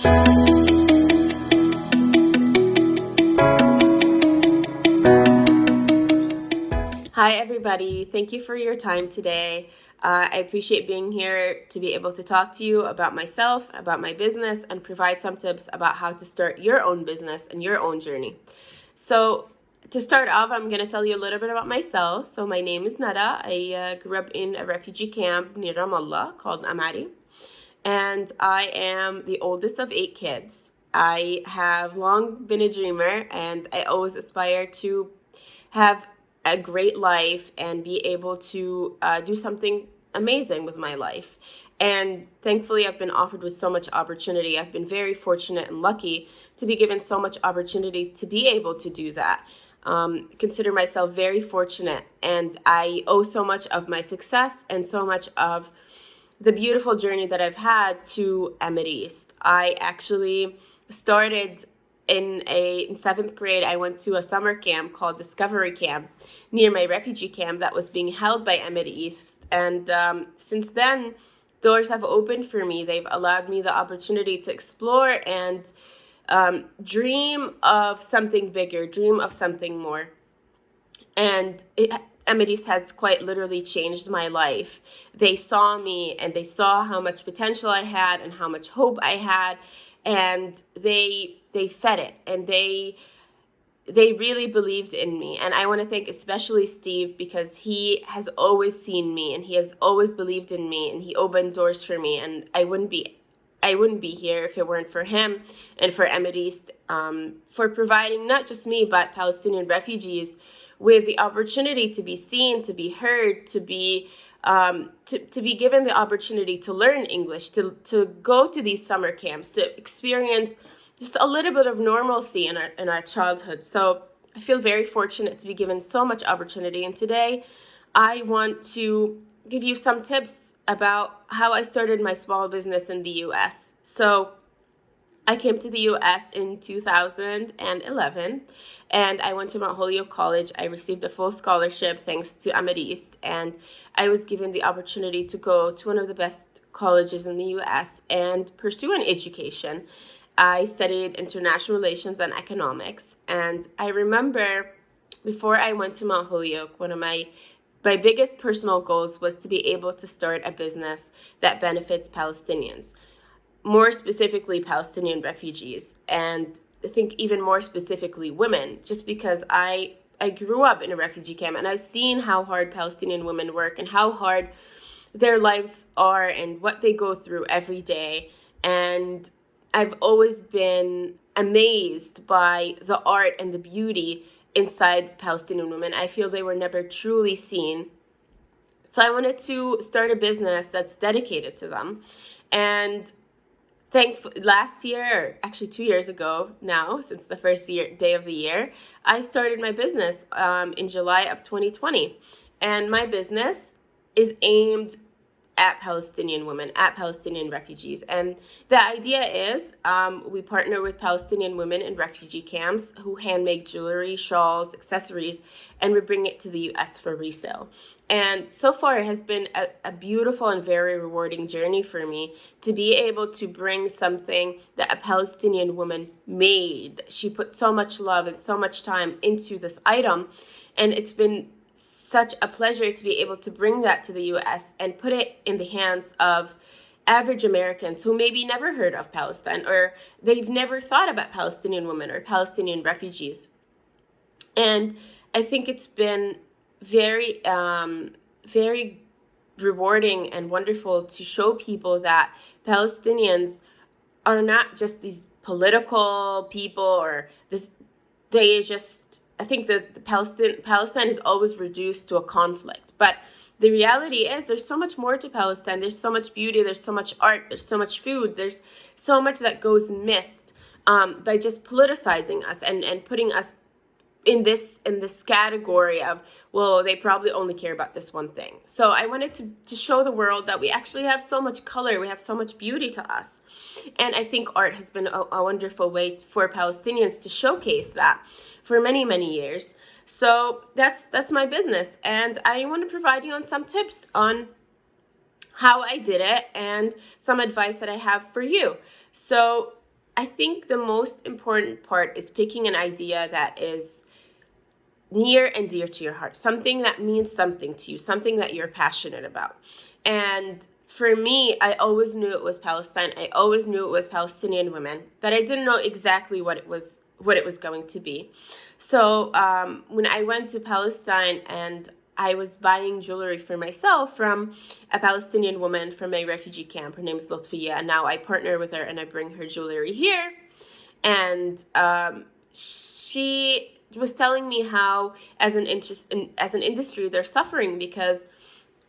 Hi, everybody. Thank you for your time today. I appreciate being here to be able to talk to you about myself, about my business, and provide some tips about how to start your own business and your own journey. So to start off, I'm going to tell you a little bit about myself. So my name is Neda. I grew up in a refugee camp near Ramallah called Amari, and I am the oldest of 8 kids. I have long been a dreamer, and I always aspire to have a great life and be able to do something amazing with my life. And thankfully, I've been offered with so much opportunity. I've been very fortunate and lucky to be given so much opportunity to be able to do that. Consider myself very fortunate, and I owe so much of my success and so much of the beautiful journey that I've had to Amideast. I actually started in 7th grade. I went to a summer camp called Discovery Camp near my refugee camp that was being held by Amideast. And since then, doors have opened for me. They've allowed me the opportunity to explore and dream of something bigger, dream of something more. And Amideast has quite literally changed my life. They saw me and they saw how much potential I had and how much hope I had. And they fed it, and they really believed in me. And I want to thank especially Steve, because he has always seen me and he has always believed in me, and he opened doors for me. And I wouldn't be here if it weren't for him and for Amideast, for providing not just me but Palestinian refugees with the opportunity to be seen, to be heard, to be given the opportunity to learn English, to go to these summer camps, to experience just a little bit of normalcy in our childhood. So I feel very fortunate to be given so much opportunity. And today I want to give you some tips about how I started my small business in the US. So I came to the US in 2011, and I went to Mount Holyoke College. I received a full scholarship thanks to Amideast, and I was given the opportunity to go to one of the best colleges in the US and pursue an education. I studied international relations and economics, and I remember before I went to Mount Holyoke, one of my biggest personal goals was to be able to start a business that benefits Palestinians, more specifically Palestinian refugees, and I think even more specifically women, just because I grew up in a refugee camp and I've seen how hard Palestinian women work and how hard their lives are and what they go through every day. And I've always been amazed by the art and the beauty inside Palestinian women. I feel they were never truly seen. So I wanted to start a business that's dedicated to them. And thankfully, last year, or actually 2 years ago now, since the first day of the year, I started my business in July of 2020. And my business is aimed at Palestinian women, at Palestinian refugees. And the idea is we partner with Palestinian women in refugee camps who handmake jewelry, shawls, accessories, and we bring it to the US for resale. And so far, it has been a beautiful and very rewarding journey for me to be able to bring something that a Palestinian woman made. She put so much love and so much time into this item, and it's been such a pleasure to be able to bring that to the US and put it in the hands of average Americans who maybe never heard of Palestine, or they've never thought about Palestinian women or Palestinian refugees. And I think it's been very, very rewarding and wonderful to show people that Palestinians are not just these political people or this, I think that Palestine is always reduced to a conflict. But the reality is there's so much more to Palestine. There's so much beauty. There's so much art. There's so much food. There's so much that goes missed by just politicizing us and putting us in this category of, well, they probably only care about this one thing. So I wanted to show the world that we actually have so much color, we have so much beauty to us. And I think art has been a wonderful way for Palestinians to showcase that for many, many years. So that's my business, and I want to provide you on some tips on how I did it and some advice that I have for you. So I think the most important part is picking an idea that is near and dear to your heart, something that means something to you, something that you're passionate about. And for me, I always knew it was Palestine. I always knew it was Palestinian women, but I didn't know exactly what it was going to be. So when I went to Palestine and I was buying jewelry for myself from a Palestinian woman from a refugee camp. Her name is Lutfiya, and now I partner with her and I bring her jewelry here. And she was telling me how, as an industry, they're suffering because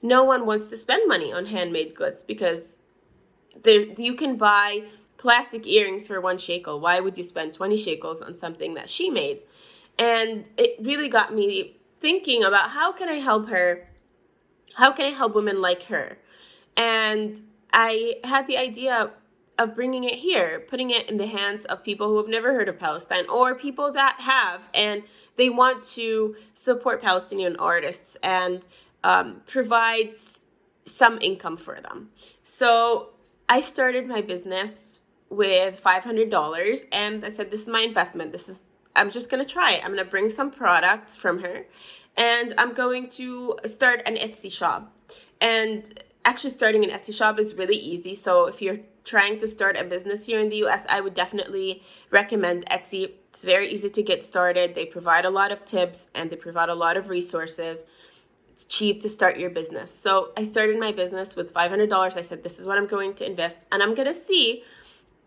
no one wants to spend money on handmade goods, because you can buy plastic earrings for 1 shekel. Why would you spend 20 shekels on something that she made? And it really got me thinking about how can I help her? How can I help women like her? And I had the idea of bringing it here, putting it in the hands of people who have never heard of Palestine, or people that have and they want to support Palestinian artists and provide some income for them. So I started my business with $500, and I said, this is my investment. I'm just going to try it. I'm going to bring some products from her, and I'm going to start an Etsy shop. And actually starting an Etsy shop is really easy. So if you're trying to start a business here in the US, I would definitely recommend Etsy. It's very easy to get started. They provide a lot of tips and they provide a lot of resources. It's cheap to start your business. So I started my business with $500. I said, this is what I'm going to invest, and I'm going to see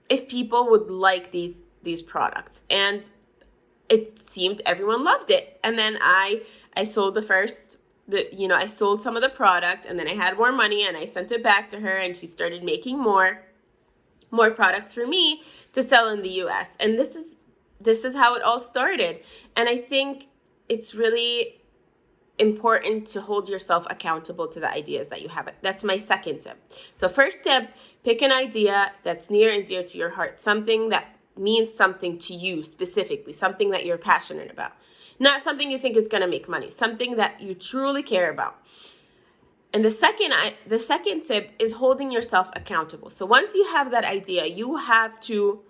if people would like these products. And it seemed everyone loved it. And then I sold I sold some of the product, and then I had more money and I sent it back to her, and she started making more products for me to sell in the US. And this is how it all started. And I think it's really important to hold yourself accountable to the ideas that you have. That's my second tip. So first tip, pick an idea that's near and dear to your heart, something that means something to you specifically, something that you're passionate about. Not something you think is going to make money, something that you truly care about. And the second tip is holding yourself accountable. So once you have that idea, you have to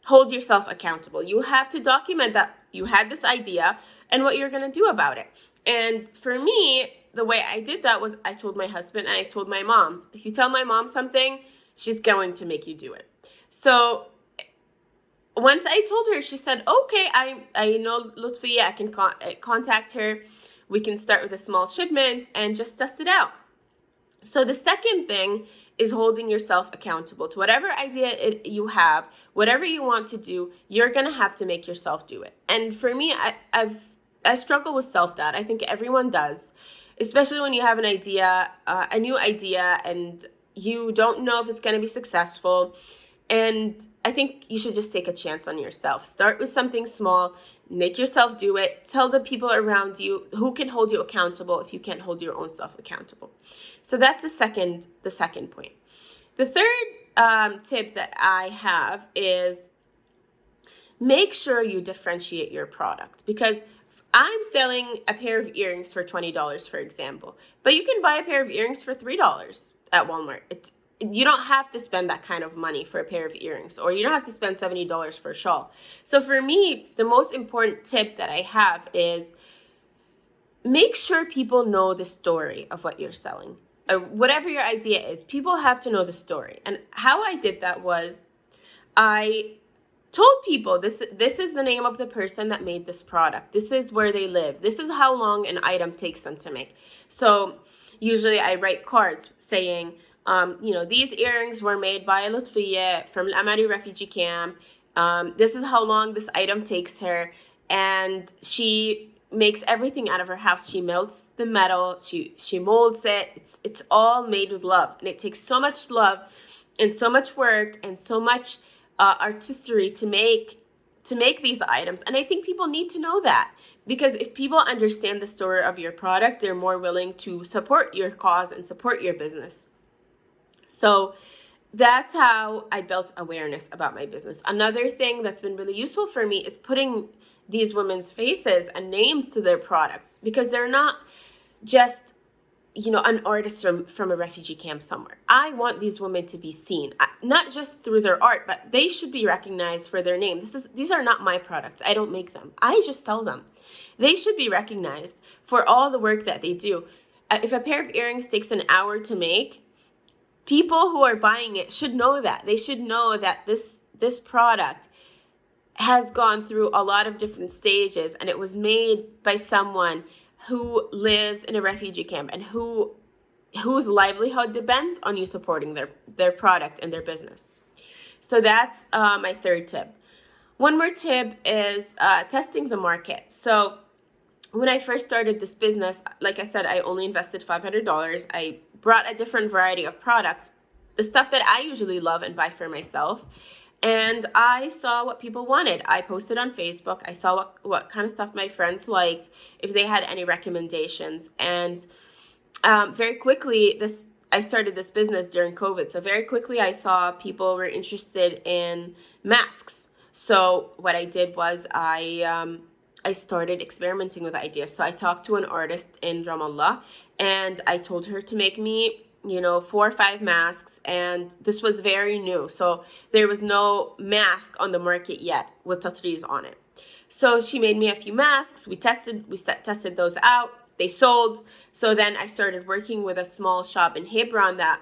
hold yourself accountable. You have to document that you had this idea and what you're going to do about it. And for me, the way I did that was I told my husband and I told my mom. If you tell my mom something, she's going to make you do it. So once I told her, she said, okay, I know Lutfiya, I can contact her. We can start with a small shipment and just test it out. So the second thing is holding yourself accountable to whatever idea you have, whatever you want to do, you're going to have to make yourself do it. And for me, I struggle with self-doubt. I think everyone does, especially when you have an idea, a new idea, and you don't know if it's going to be successful. And I think you should just take a chance on yourself. Start with something small, make yourself do it. Tell the people around you who can hold you accountable if you can't hold your own self accountable. So that's the second point. The third tip that I have is make sure you differentiate your product, because I'm selling a pair of earrings for $20, for example, but you can buy a pair of earrings for $3 at Walmart. You don't have to spend that kind of money for a pair of earrings, or you don't have to spend $70 for a shawl. So for me, the most important tip that I have is make sure people know the story of what you're selling. Whatever your idea is, people have to know the story. And how I did that was I told people this is the name of the person that made this product. This is where they live. This is how long an item takes them to make. So usually I write cards saying, these earrings were made by Lutfiya from Amari Refugee Camp. This is how long this item takes her. And she makes everything out of her house. She melts the metal. She molds it. It's all made with love. And it takes so much love and so much work and so much artistry to make these items. And I think people need to know that, because if people understand the story of your product, they're more willing to support your cause and support your business. So that's how I built awareness about my business. Another thing that's been really useful for me is putting these women's faces and names to their products, because they're not just, an artist from a refugee camp somewhere. I want these women to be seen, not just through their art, but they should be recognized for their name. These are not my products. I don't make them. I just sell them. They should be recognized for all the work that they do. If a pair of earrings takes an hour to make, people who are buying it should know that. They should know that this product has gone through a lot of different stages, and it was made by someone who lives in a refugee camp and whose livelihood depends on you supporting their product and their business. So that's my third tip. One more tip is testing the market. So when I first started this business, like I said, I only invested $500. I brought a different variety of products, the stuff that I usually love and buy for myself. And I saw what people wanted. I posted on Facebook. I saw what kind of stuff my friends liked, if they had any recommendations. And very quickly, I started this business during COVID. So very quickly, I saw people were interested in masks. So what I did was I started experimenting with ideas. So I talked to an artist in Ramallah, and I told her to make me 4 or 5 masks, and this was very new. So there was no mask on the market yet with tatreez on it. So she made me a few masks. We tested those out. They sold. So then I started working with a small shop in Hebron that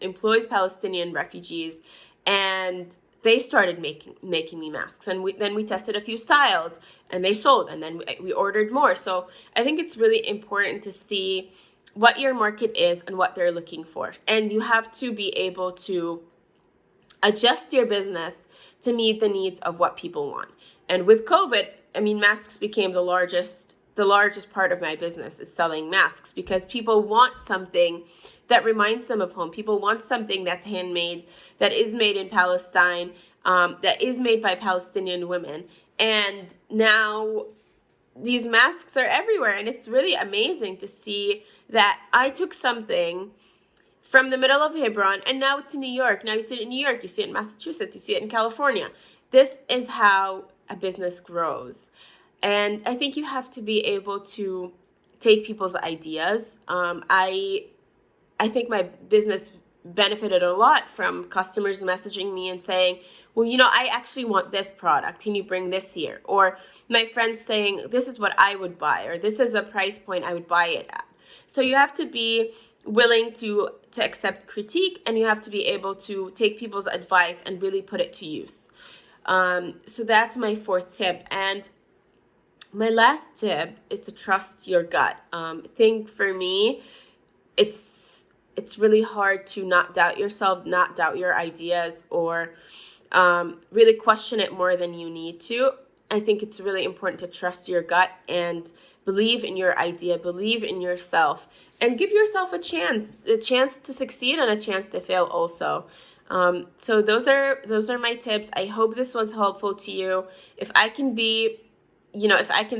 employs Palestinian refugees, and they started making me masks. And then we tested a few styles, and they sold. And then we ordered more. So I think it's really important to see what your market is and what they're looking for. And you have to be able to adjust your business to meet the needs of what people want. And with COVID, masks became the largest part of my business, is selling masks, because people want something that reminds them of home. People want something that's handmade, that is made in Palestine, that is made by Palestinian women. And now these masks are everywhere, and it's really amazing to see that I took something from the middle of Hebron, and now it's in New York. Now you see it in New York, you see it in Massachusetts, you see it in California. This is how a business grows. And I think you have to be able to take people's ideas. I think my business benefited a lot from customers messaging me and saying, well, I actually want this product. Can you bring this here? Or my friends saying, this is what I would buy, or this is a price point I would buy it at. So you have to be willing to accept critique, and you have to be able to take people's advice and really put it to use. So that's my 4th tip. And my last tip is to trust your gut. I think for me, it's really hard to not doubt yourself, not doubt your ideas, or really question it more than you need to. I think it's really important to trust your gut and believe in your idea, believe in yourself, and give yourself a chance to succeed and a chance to fail also. So those are my tips. I hope this was helpful to you. If I can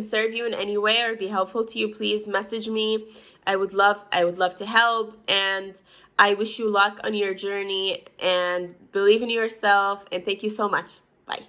serve you in any way or be helpful to you, please message me. I would love to help, and I wish you luck on your journey, and believe in yourself, and thank you so much. Bye.